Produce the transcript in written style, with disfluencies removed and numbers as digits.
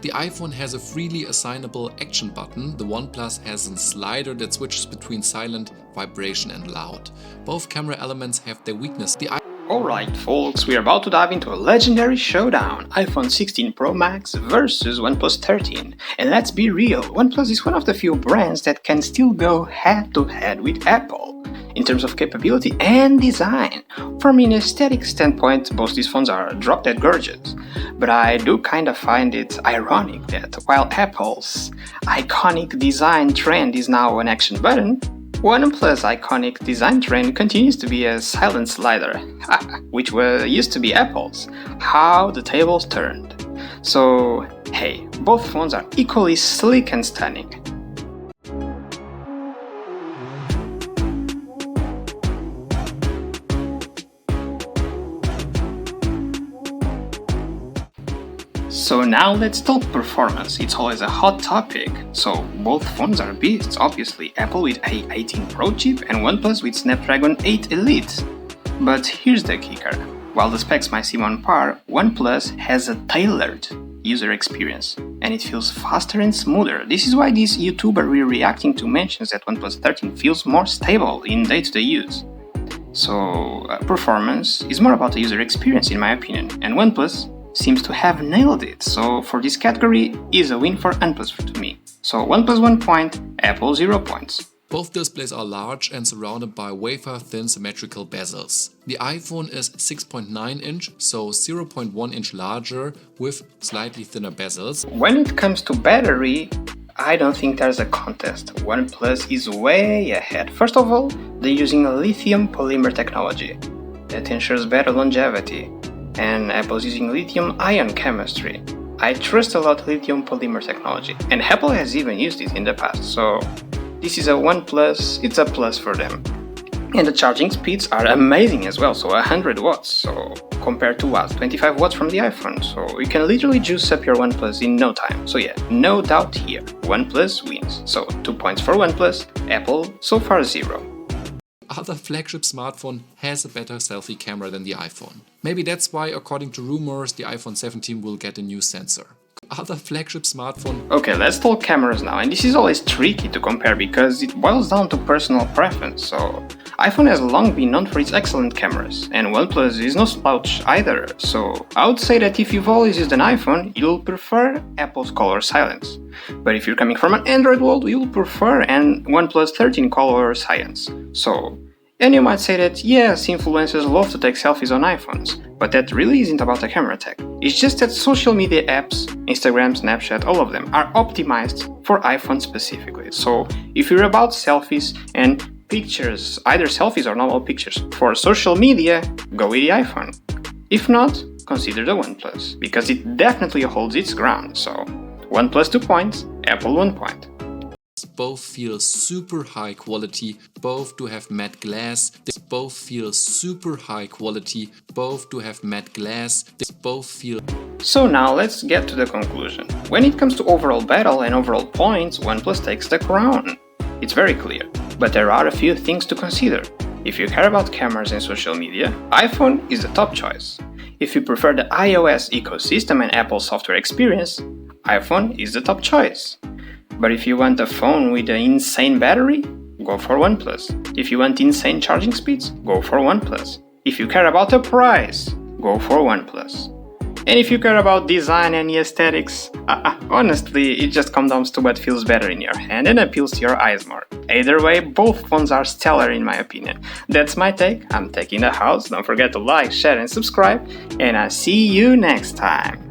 The iPhone has a freely assignable action button, the OnePlus has a slider that switches between silent, vibration and loud. Both camera elements have their weakness. Alright folks, we are about to dive into a legendary showdown, iPhone 16 Pro Max versus OnePlus 13. And let's be real, OnePlus is one of the few brands that can still go head to head with Apple in terms of capability and design. From an aesthetic standpoint, both these phones are drop-dead gorgeous. But I do kinda find it ironic that while Apple's iconic design trend is now an action button, OnePlus' iconic design trend continues to be a silent slider, which used to be Apple's. How the tables turned. So, hey, both phones are equally sleek and stunning. So now let's talk performance, it's always a hot topic. So both phones are beasts, obviously, Apple with A18 Pro chip and OnePlus with Snapdragon 8 Elite. But here's the kicker, while the specs might seem on par, OnePlus has a tailored user experience and it feels faster and smoother. This is why this YouTuber reacting to mentions that OnePlus 13 feels more stable in day-to-day use. So performance is more about the user experience in my opinion, and OnePlus seems to have nailed it, so for this category is a win for OnePlus to me. So OnePlus 1 point, Apple 0 points. Both displays are large and surrounded by wafer-thin symmetrical bezels. The iPhone is 6.9 inch, so 0.1 inch larger with slightly thinner bezels. When it comes to battery, I don't think there's a contest. OnePlus is way ahead. First of all, they're using a lithium polymer technology that ensures better longevity. And Apple's using lithium-ion chemistry. I trust a lot lithium polymer technology, and Apple has even used it in the past, so this is a OnePlus, it's a plus for them. And the charging speeds are amazing as well, so 100 watts, so compared to what, 25 watts from the iPhone, so you can literally juice up your OnePlus in no time. So yeah, no doubt here, OnePlus wins. So 2 points for OnePlus, Apple so far 0. Other flagship smartphone has a better selfie camera than the iPhone. Maybe that's why, according to rumors, the iPhone 17 will get a new sensor. Other flagship smartphone... Okay, let's talk cameras now, and this is always tricky to compare because it boils down to personal preference, so... iPhone has long been known for its excellent cameras, and OnePlus is no slouch either, so I would say that if you've always used an iPhone, you'll prefer Apple's color silence. But if you're coming from an Android world, you'll prefer an OnePlus 13 color science. So, and you might say that yes, influencers love to take selfies on iPhones, but that really isn't about the camera tech. It's just that social media apps, Instagram, Snapchat, all of them are optimized for iPhone specifically. So if you're about selfies and pictures, either selfies or normal pictures, for social media, go with the iPhone. If not, consider the OnePlus, because it definitely holds its ground. So OnePlus 2 points, Apple 1 point. Both feel super high quality, both do have matte glass, both feel super high quality, both do have matte glass, both feel... So now let's get to the conclusion. When it comes to overall battle and overall points, OnePlus takes the crown. It's very clear, but there are a few things to consider. If you care about cameras and social media, iPhone is the top choice. If you prefer the iOS ecosystem and Apple software experience, iPhone is the top choice. But if you want a phone with an insane battery, go for OnePlus. If you want insane charging speeds, go for OnePlus. If you care about the price, go for OnePlus. And if you care about design and aesthetics, honestly, it just comes down to what feels better in your hand and appeals to your eyes more. Either way, both phones are stellar in my opinion. That's my take, I'm Techinthehouse, don't forget to like, share and subscribe, and I'll see you next time.